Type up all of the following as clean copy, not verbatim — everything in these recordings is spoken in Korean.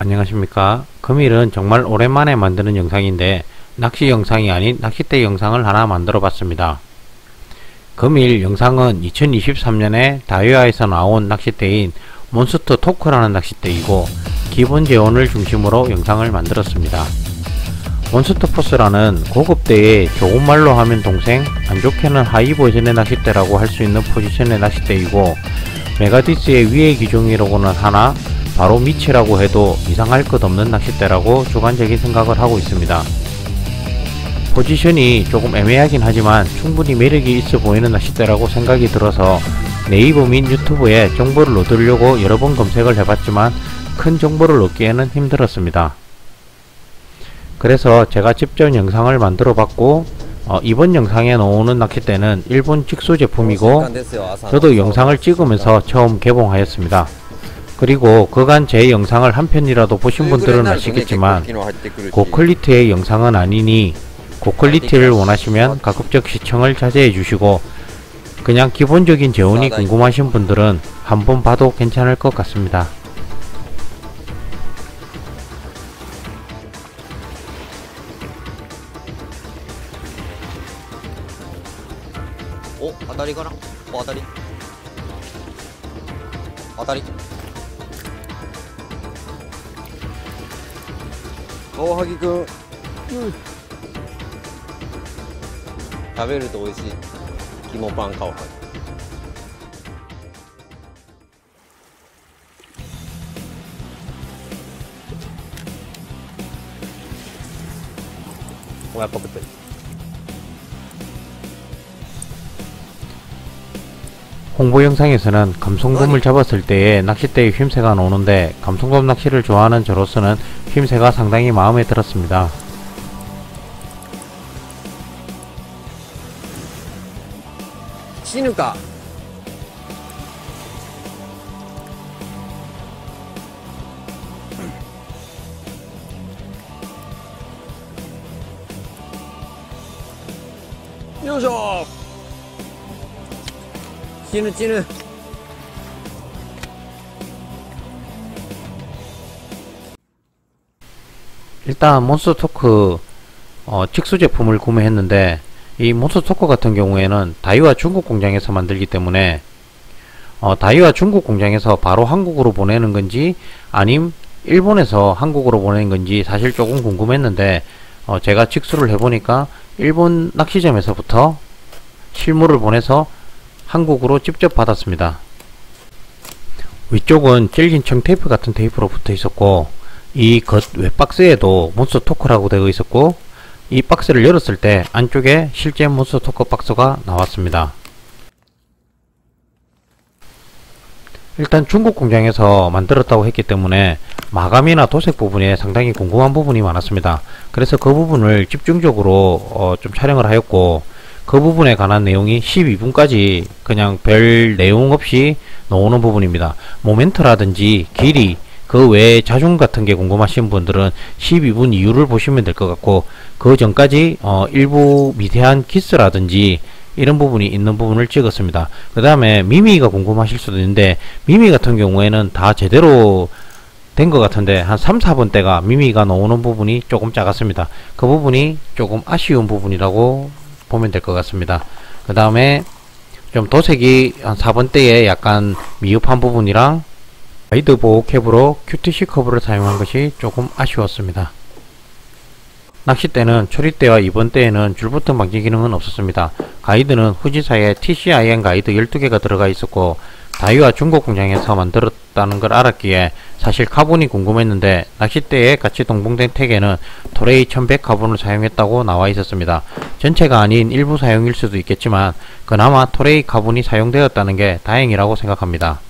안녕하십니까. 금일은 정말 오랜만에 만드는 영상인데 낚시 영상이 아닌 낚싯대 영상을 하나 만들어 봤습니다. 금일 영상은 2023년에 다이와에서 나온 낚싯대인 몬스터 토크라는 낚싯대이고 기본 재원을 중심으로 영상을 만들었습니다. 몬스터 포스라는 고급대의 좋은 말로 하면 동생, 안 좋게는 하이 버전의 낚싯대라고 할 수 있는 포지션의 낚싯대이고 메가디스의 위의 기종이라고는 하나 바로 밑이라고 해도 이상할 것 없는 낚싯대라고 주관적인 생각을 하고 있습니다. 포지션이 조금 애매하긴 하지만 충분히 매력이 있어 보이는 낚싯대라고 생각이 들어서 네이버 및 유튜브에 정보를 얻으려고 여러 번 검색을 해봤지만 큰 정보를 얻기에는 힘들었습니다. 그래서 제가 직접 영상을 만들어 봤고 이번 영상에 나오는 낚싯대는 일본 직수 제품이고 저도 영상을 찍으면서 처음 개봉하였습니다. 그리고 그간 제 영상을 한 편이라도 보신 분들은 아시겠지만 고퀄리티의 영상은 아니니 고퀄리티를 원하시면 가급적 시청을 자제해 주시고 그냥 기본적인 재원이 궁금하신 분들은 한번 봐도 괜찮을 것 같습니다. 오, 当たりかな。お、当たり。当たり。カワハギくん。食べると美味しい肝パンカワハギ。親っぽくて。 홍보 영상에서는 감성돔을 잡았을 때의 낚싯대의 휘임새가 나오는데 감성돔 낚시를 좋아하는 저로서는 휘임새가 상당히 마음에 들었습니다. 신을까? 요이쇼! 찌는 일단 몬스터 토크 직수 제품을 구매했는데 이 몬스터 토크 같은 경우에는 다이와 중국 공장에서 만들기 때문에 다이와 중국 공장에서 바로 한국으로 보내는 건지 아님 일본에서 한국으로 보내는 건지 사실 조금 궁금했는데 제가 직수를 해보니까 일본 낚시점에서부터 실물을 보내서 한국으로 직접 받았습니다. 위쪽은 질긴 청테이프 같은 테이프로 붙어 있었고 이 겉 외박스에도 몬스터 토크라고 되어 있었고 이 박스를 열었을 때 안쪽에 실제 몬스터 토크 박스가 나왔습니다. 일단 중국 공장에서 만들었다고 했기 때문에 마감이나 도색 부분에 상당히 궁금한 부분이 많았습니다. 그래서 그 부분을 집중적으로 좀 촬영을 하였고 그 부분에 관한 내용이 12분까지 그냥 별 내용 없이 나오는 부분입니다. 모멘트라든지 길이 그 외에 자중 같은 게 궁금하신 분들은 12분 이후를 보시면 될 것 같고 그 전까지 일부 미세한 키스라든지 이런 부분이 있는 부분을 찍었습니다. 그 다음에 미미가 궁금하실 수도 있는데 미미 같은 경우에는 다 제대로 된 것 같은데 한 3, 4번 때가 미미가 나오는 부분이 조금 작았습니다. 그 부분이 조금 아쉬운 부분이라고 보면 될 것 같습니다. 그 다음에 좀 도색이 한 4번 때에 약간 미흡한 부분이랑 가이드 보호 캡으로 QTC 커브를 사용한 것이 조금 아쉬웠습니다. 낚싯대는 초리대와 이번 때에는 줄버튼 방지 기능은 없었습니다. 가이드는 후지사에 TCIN 가이드 12개가 들어가 있었고 다이와 중국 공장에서 만들었다는 걸 알았기에 사실 카본이 궁금했는데 낚싯대에 같이 동봉된 택에는 토레이 1100 카본을 사용했다고 나와 있었습니다. 전체가 아닌 일부 사용일 수도 있겠지만 그나마 토레이 카본이 사용되었다는 게 다행이라고 생각합니다.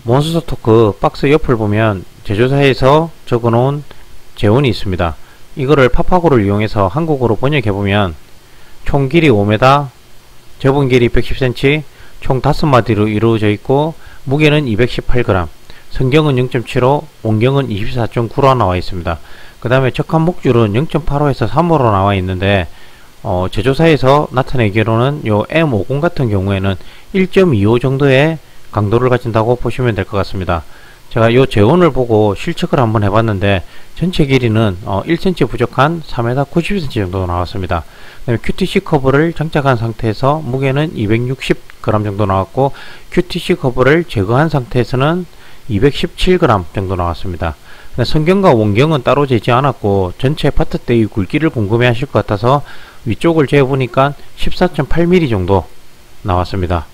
몬스터 토크 박스 옆을 보면 제조사에서 적어놓은 재원이 있습니다. 이거를 파파고를 이용해서 한국어로 번역해보면 총 길이 5m, 접은 길이 110cm, 총 5마디로 이루어져 있고 무게는 218g, 성경은 0.75, 원경은 24.9로 나와 있습니다. 그 다음에 적합 목줄은 0.85에서 3호로 나와 있는데 제조사에서 나타내기로는 요 M50 같은 경우에는 1.25 정도의 강도를 가진다고 보시면 될 것 같습니다. 제가 요 재원을 보고 실측을 한번 해봤는데 전체 길이는 1cm 부족한 3m 90cm 정도 나왔습니다. 그다음에 QTC 커브를 장착한 상태에서 무게는 260g 정도 나왔고 QTC 커브를 제거한 상태에서는 217g 정도 나왔습니다. 성경과 원경은 따로 재지 않았고 전체 파트 때의 굵기를 궁금해 하실 것 같아서 위쪽을 재보니까 14.8mm 정도 나왔습니다.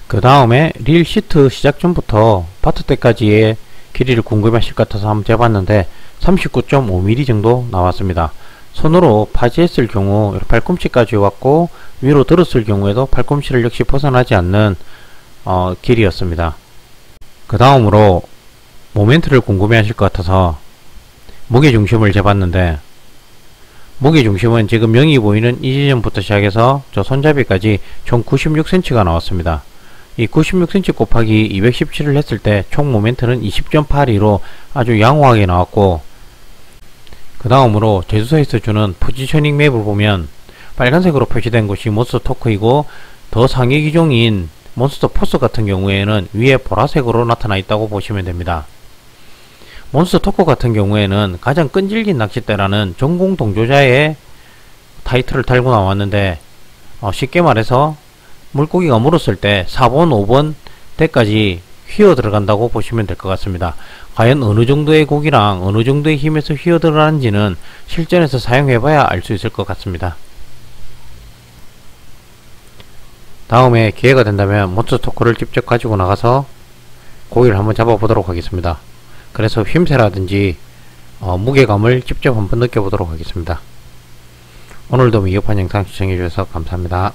그 다음에 릴 시트 시작 전부터 파트 때까지의 길이를 궁금해 하실 것 같아서 한번 재봤는데 39.5mm 정도 나왔습니다. 손으로 파지했을 경우 팔꿈치까지 왔고 위로 들었을 경우에도 팔꿈치를 역시 벗어나지 않는 길이었습니다. 그 다음으로 모멘트를 궁금해 하실 것 같아서 무게중심을 재봤는데 무게중심은 지금 0이 보이는 이 지점부터 시작해서 저 손잡이까지 총 96cm가 나왔습니다. 이 96cm 곱하기 217을 했을 때 총 모멘트는 20.82로 아주 양호하게 나왔고 그 다음으로 제조사에서 주는 포지셔닝 맵을 보면 빨간색으로 표시된 곳이 몬스터 토크이고 더 상위 기종인 몬스터 포스 같은 경우에는 위에 보라색으로 나타나 있다고 보시면 됩니다. 몬스터 토크 같은 경우에는 가장 끈질긴 낚싯대라는 전공 동조자의 타이틀을 달고 나왔는데 쉽게 말해서 물고기가 물었을 때 4번, 5번 대까지 휘어 들어간다고 보시면 될 것 같습니다. 과연 어느 정도의 고기랑 어느 정도의 힘에서 휘어 들어가는지는 실전에서 사용해봐야 알 수 있을 것 같습니다. 다음에 기회가 된다면 몬스터 토크를 직접 가지고 나가서 고기를 한번 잡아보도록 하겠습니다. 그래서 힘새라든지 무게감을 직접 한번 느껴보도록 하겠습니다. 오늘도 미흡한 영상 시청해주셔서 감사합니다.